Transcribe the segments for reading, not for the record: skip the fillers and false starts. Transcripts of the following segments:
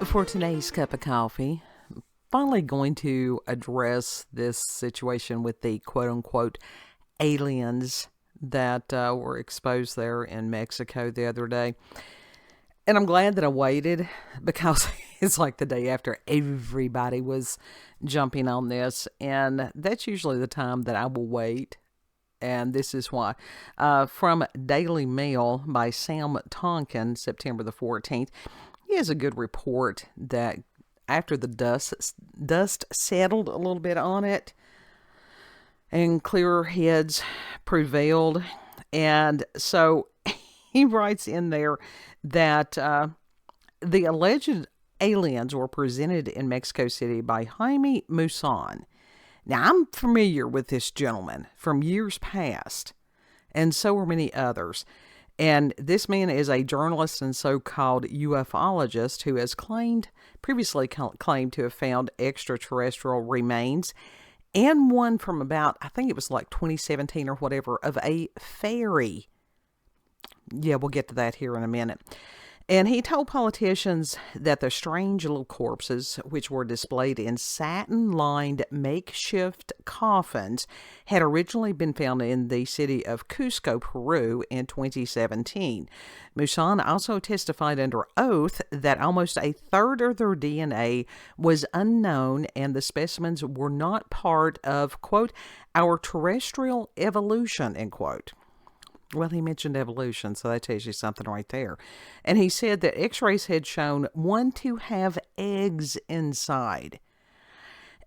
For today's cup of coffee, finally going to address this situation with the quote-unquote aliens that were exposed there in Mexico the other day. And I'm glad that I waited because it's like the day after everybody was jumping on this. And that's usually the time that I will wait. And this is why. From Daily Mail by Sam Tonkin, September the 14th, he has a good report that after the dust settled a little bit on it and clearer heads prevailed. And so he writes in there that the alleged aliens were presented in Mexico City by Jaime MAUSSÁN. Now, I'm familiar with this gentleman from years past, and so are many others. And this man is a journalist and so-called ufologist who has previously claimed to have found extraterrestrial remains and one from about, I think it was like 2017 or whatever, of a fairy. Yeah, we'll get to that here in a minute. And he told politicians that the strange little corpses, which were displayed in satin-lined makeshift coffins, had originally been found in the city of Cusco, Peru in 2017. MAUSSÁN also testified under oath that almost a third of their DNA was unknown and the specimens were not part of, quote, our terrestrial evolution, end quote. Well, he mentioned evolution, so that tells you something right there. And he said that x-rays had shown one to have eggs inside.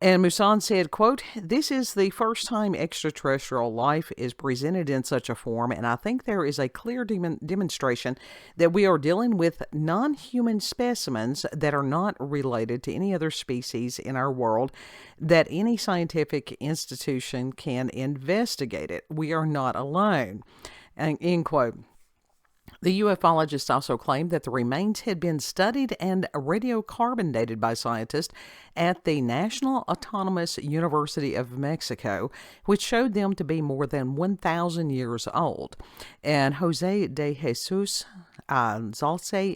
And MAUSSÁN said, quote, this is the first time extraterrestrial life is presented in such a form, and I think there is a clear demonstration that we are dealing with non-human specimens that are not related to any other species in our world, that any scientific institution can investigate it. We are not alone. End quote. The ufologist also claimed that the remains had been studied and radiocarbon dated by scientists at the National Autonomous University of Mexico, which showed them to be more than 1,000 years old. And Jose de Jesus Zalce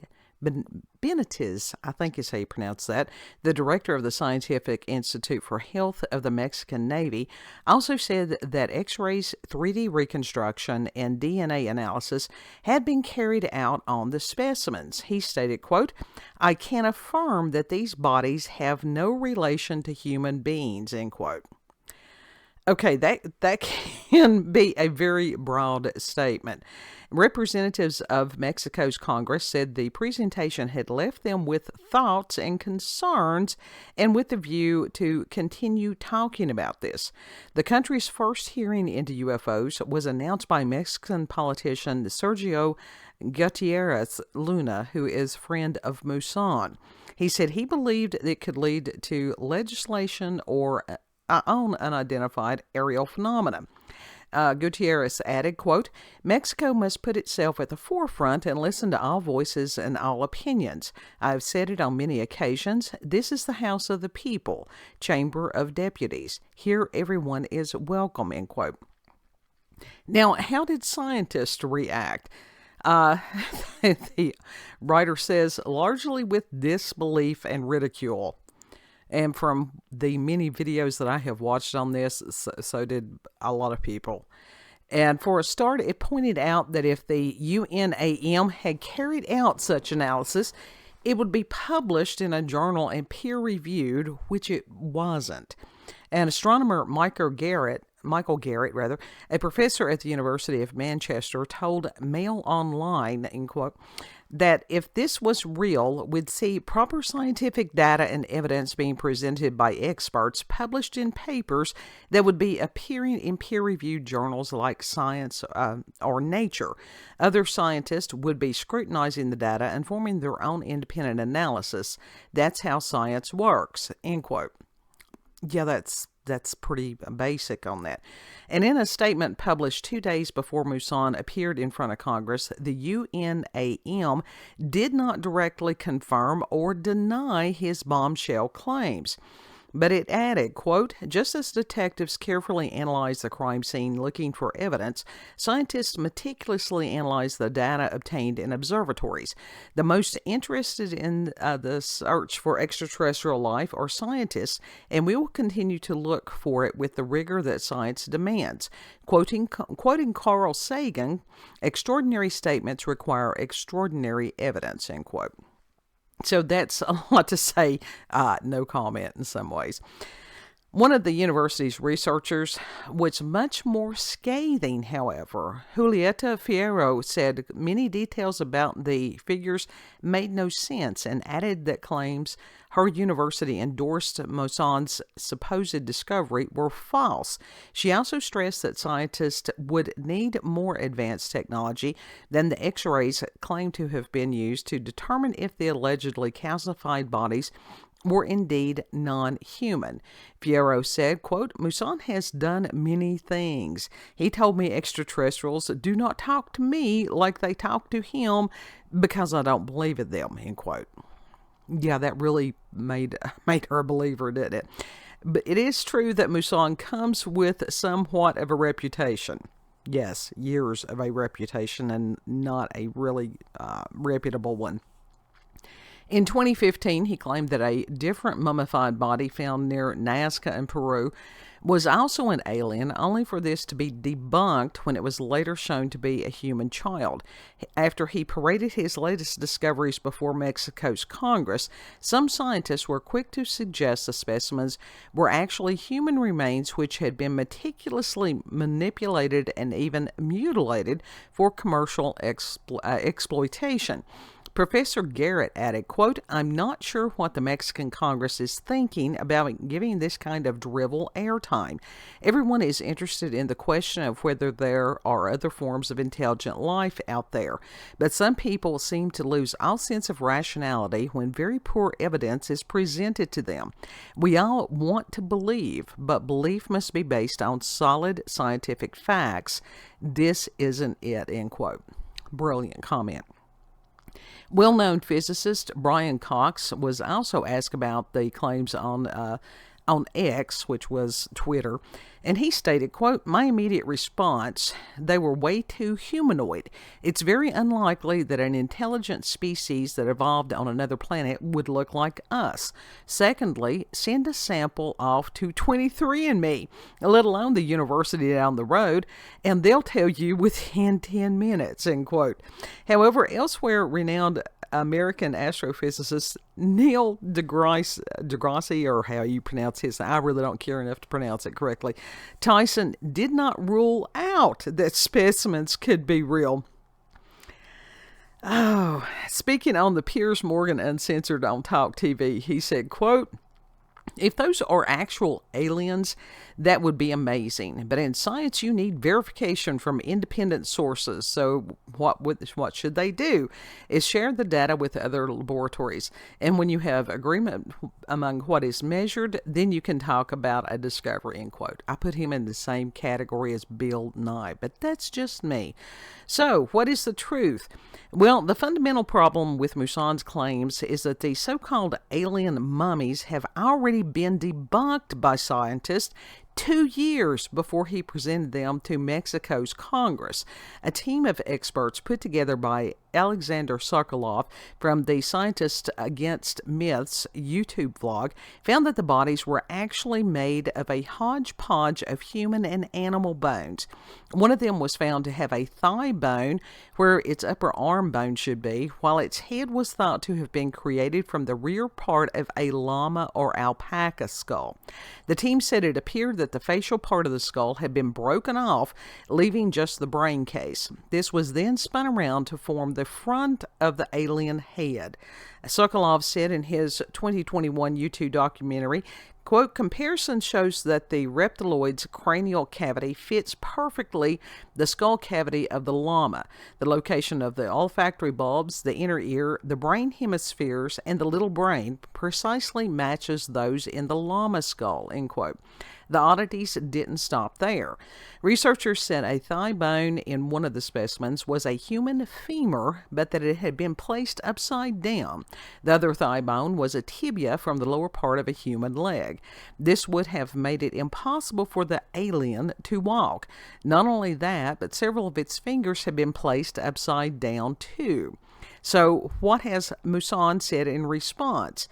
Benitez, I think is how you pronounce that, the director of the Scientific Institute for Health of the Mexican Navy, also said that X-rays, 3D reconstruction, and DNA analysis had been carried out on the specimens. He stated, quote, I can affirm that these bodies have no relation to human beings, end quote. Okay, that can be a very broad statement. Representatives of Mexico's Congress said the presentation had left them with thoughts and concerns and with the view to continue talking about this. The country's first hearing into UFOs was announced by Mexican politician Sergio Gutierrez Luna, who is a friend of MAUSSÁN. He said he believed it could lead to legislation or on unidentified aerial phenomena. Gutierrez added, quote, Mexico must put itself at the forefront and listen to all voices and all opinions. I have said it on many occasions. This is the House of the People, Chamber of Deputies. Here everyone is welcome, end quote. Now, how did scientists react? The writer says, largely with disbelief and ridicule. And from the many videos that I have watched on this, so did a lot of people. And for a start, it pointed out that if the UNAM had carried out such analysis, it would be published in a journal and peer-reviewed, which it wasn't. And astronomer Michael Garrett, a professor at the University of Manchester, told Mail Online, in quote, that if this was real, we'd see proper scientific data and evidence being presented by experts published in papers that would be appearing in peer-reviewed journals like Science or Nature. Other scientists would be scrutinizing the data and forming their own independent analysis. That's how science works, end quote. Yeah, that's pretty basic on that. And in a statement published 2 days before MAUSSÁN appeared in front of Congress, the UNAM did not directly confirm or deny his bombshell claims. But it added, quote, just as detectives carefully analyze the crime scene looking for evidence, scientists meticulously analyze the data obtained in observatories. The most interested in the search for extraterrestrial life are scientists, and we will continue to look for it with the rigor that science demands. Quoting Carl Sagan, extraordinary statements require extraordinary evidence, end quote. So that's a lot to say, no comment in some ways. One of the university's researchers was much more scathing, however. Julieta Fierro said many details about the figures made no sense and added that claims her university endorsed MAUSSÁN's supposed discovery were false. She also stressed that scientists would need more advanced technology than the X-rays claimed to have been used to determine if the allegedly calcified bodies were indeed non-human. Fierro said, quote, MAUSSÁN has done many things. He told me extraterrestrials do not talk to me like they talk to him because I don't believe in them, end quote. Yeah, that really made her a believer, didn't it? But it is true that MAUSSÁN comes with somewhat of a reputation. Yes, years of a reputation, and not a really reputable one. In 2015, he claimed that a different mummified body found near Nazca in Peru was also an alien, only for this to be debunked when it was later shown to be a human child. After he paraded his latest discoveries before Mexico's Congress, some scientists were quick to suggest the specimens were actually human remains which had been meticulously manipulated and even mutilated for commercial exploitation. Professor Garrett added, quote, I'm not sure what the Mexican Congress is thinking about giving this kind of drivel airtime. Everyone is interested in the question of whether there are other forms of intelligent life out there, but some people seem to lose all sense of rationality when very poor evidence is presented to them. We all want to believe, but belief must be based on solid scientific facts. This isn't it, end quote. Brilliant comment. Well-known physicist Brian Cox was also asked about the claims on X, which was Twitter, and he stated, quote, my immediate response, they were way too humanoid. It's very unlikely that an intelligent species that evolved on another planet would look like us. Secondly, send a sample off to 23andMe, let alone the university down the road, and they'll tell you within 10 minutes, end quote. However, elsewhere, renowned American astrophysicist Neil deGrasse, or how you pronounce his, I really don't care enough to pronounce it correctly, Tyson did not rule out that specimens could be real. Oh, speaking on the Piers Morgan Uncensored on Talk TV, he said, quote, if those are actual aliens, that would be amazing. But in science, you need verification from independent sources. So what should they do? Is share the data with other laboratories. And when you have agreement among what is measured, then you can talk about a discovery, end quote. I put him in the same category as Bill Nye, but that's just me. So what is the truth? Well, the fundamental problem with MAUSSÁN's claims is that the so-called alien mummies have already been debunked by scientists 2 years before he presented them to Mexico's Congress. A team of experts put together by Alexander Sokolov from the Scientists Against Myths YouTube vlog found that the bodies were actually made of a hodgepodge of human and animal bones. One of them was found to have a thigh bone where its upper arm bone should be, while its head was thought to have been created from the rear part of a llama or alpaca skull. The team said it appeared that the facial part of the skull had been broken off, leaving just the brain case. This was then spun around to form the front of the alien head. Sokolov said in his 2021 YouTube documentary, quote, comparison shows that the reptiloid's cranial cavity fits perfectly the skull cavity of the llama. The location of the olfactory bulbs, the inner ear, the brain hemispheres, and the little brain precisely matches those in the llama skull, end quote. The oddities didn't stop there. Researchers said a thigh bone in one of the specimens was a human femur, but that it had been placed upside down. The other thigh bone was a tibia from the lower part of a human leg. This would have made it impossible for the alien to walk. Not only that, but several of its fingers had been placed upside down too. So what has MAUSSÁN said in response?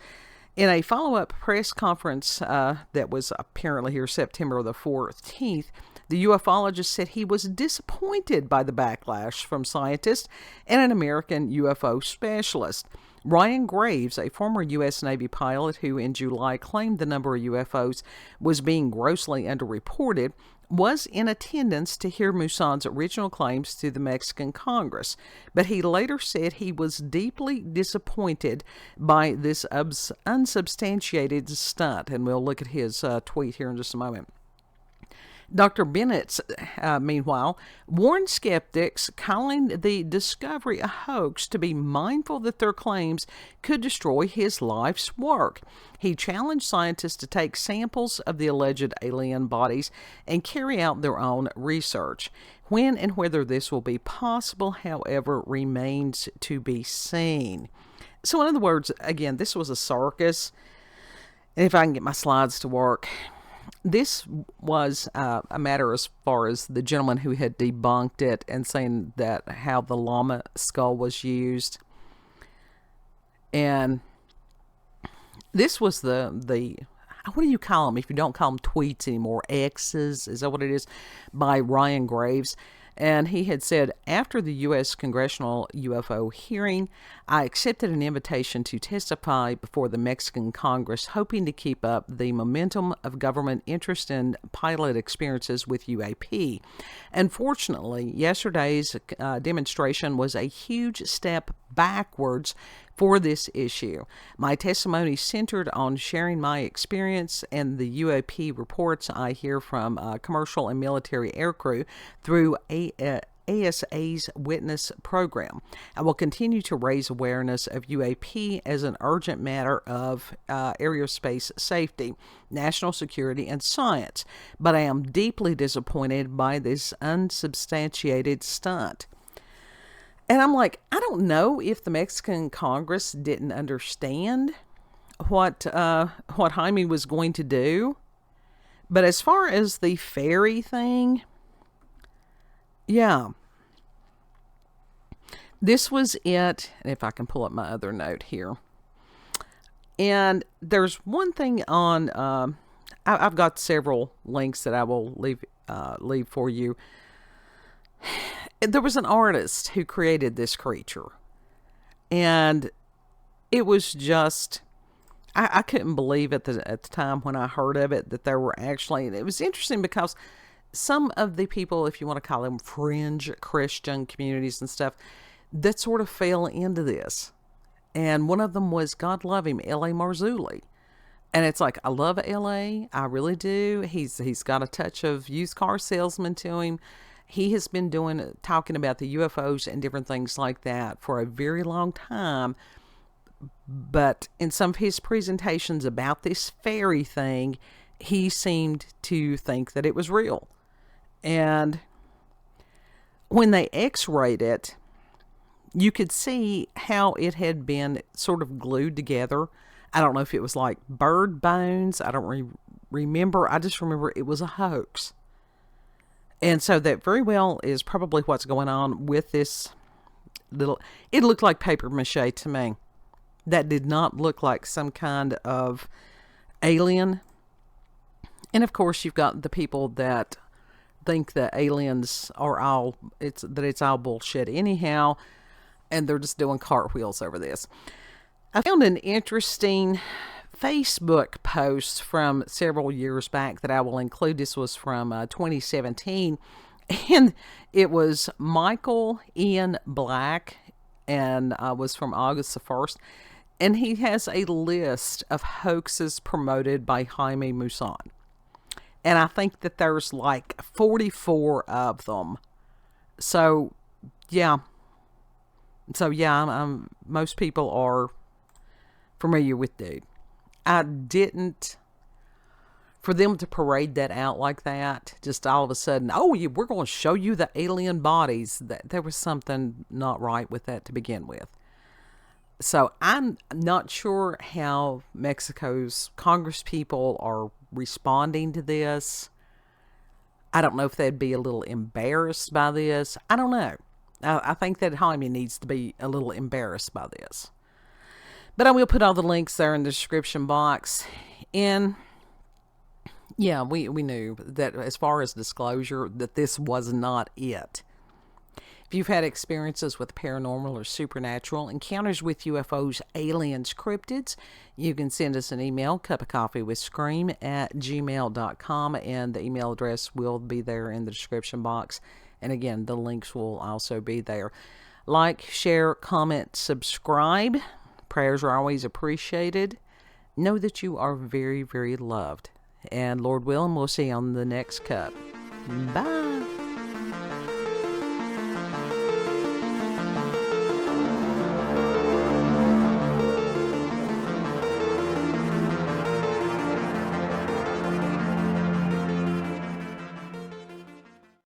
In a follow-up press conference that was apparently here September the 14th, the ufologist said he was disappointed by the backlash from scientists and an American UFO specialist. Ryan Graves, a former U.S. Navy pilot who in July claimed the number of UFOs was being grossly underreported, was in attendance to hear MAUSSÁN's original claims to the Mexican Congress, but he later said he was deeply disappointed by this unsubstantiated stunt, and we'll look at his tweet here in just a moment. Dr. Bennett, meanwhile, warned skeptics, calling the discovery a hoax, to be mindful that their claims could destroy his life's work. He challenged scientists to take samples of the alleged alien bodies and carry out their own research. When and whether this will be possible, however, remains to be seen. So, in other words, again, this was a circus. And if I can get my slides to work, this was a matter as far as the gentleman who had debunked it and saying that how the llama skull was used. And this was the what do you call them if you don't call them tweets anymore? X's, is that what it is? By Ryan Graves. And he had said, after the U.S. Congressional UFO hearing, I accepted an invitation to testify before the Mexican Congress, hoping to keep up the momentum of government interest in pilot experiences with UAP. Unfortunately, yesterday's demonstration was a huge step backwards for this issue. My testimony centered on sharing my experience and the UAP reports I hear from commercial and military aircrew through ASA's Witness program. I will continue to raise awareness of UAP as an urgent matter of aerospace safety, national security, and science, but I am deeply disappointed by this unsubstantiated stunt. And I'm like, I don't know if the Mexican Congress didn't understand what Jaime was going to do. But as far as the fairy thing, yeah. This was it. And if I can pull up my other note here. And there's one thing on, I've got several links that I will leave for you. There was an artist who created this creature, and it was just, I couldn't believe at the time when I heard of it that there were actually, and it was interesting because some of the people, if you want to call them fringe Christian communities and stuff, that sort of fell into this. And one of them was, God love him, L.A. Marzulli. And it's like, I love L.A., I really do. He's got a touch of used car salesman to him. He has been talking about the UFOs and different things like that for a very long time. But in some of his presentations about this fairy thing, he seemed to think that it was real. And when they x-rayed it, you could see how it had been sort of glued together. I don't know if it was like bird bones. I don't remember. I just remember it was a hoax. And so that very well is probably what's going on with this little, it looked like papier-mâché to me. That did not look like some kind of alien. And of course you've got the people that think that aliens are it's all bullshit anyhow, and they're just doing cartwheels over this. I found an interesting Facebook post from several years back that I will include. This was from 2017, and it was Michael Ian Black, and was from August the 1st, and he has a list of hoaxes promoted by Jaime MAUSSÁN, and I think that there's like 44 of them. So yeah, most people are familiar with dude. I didn't for them to parade that out like that, just all of a sudden, oh, we're going to show you the alien bodies. There was something not right with that to begin with. So I'm not sure how Mexico's Congress people are responding to this. I don't know if they'd be a little embarrassed by this. I don't know. I think that Jaime needs to be a little embarrassed by this. But I will put all the links there in the description box. And yeah, we knew that as far as disclosure, that this was not it. If you've had experiences with paranormal or supernatural encounters with UFOs, aliens, cryptids, you can send us an email, cupofcoffeewithscream@gmail.com, and the email address will be there in the description box. And again, the links will also be there. Like, share, comment, subscribe. Prayers are always appreciated. Know that you are very, very loved. And Lord willing, we'll see you on the next cup. Bye.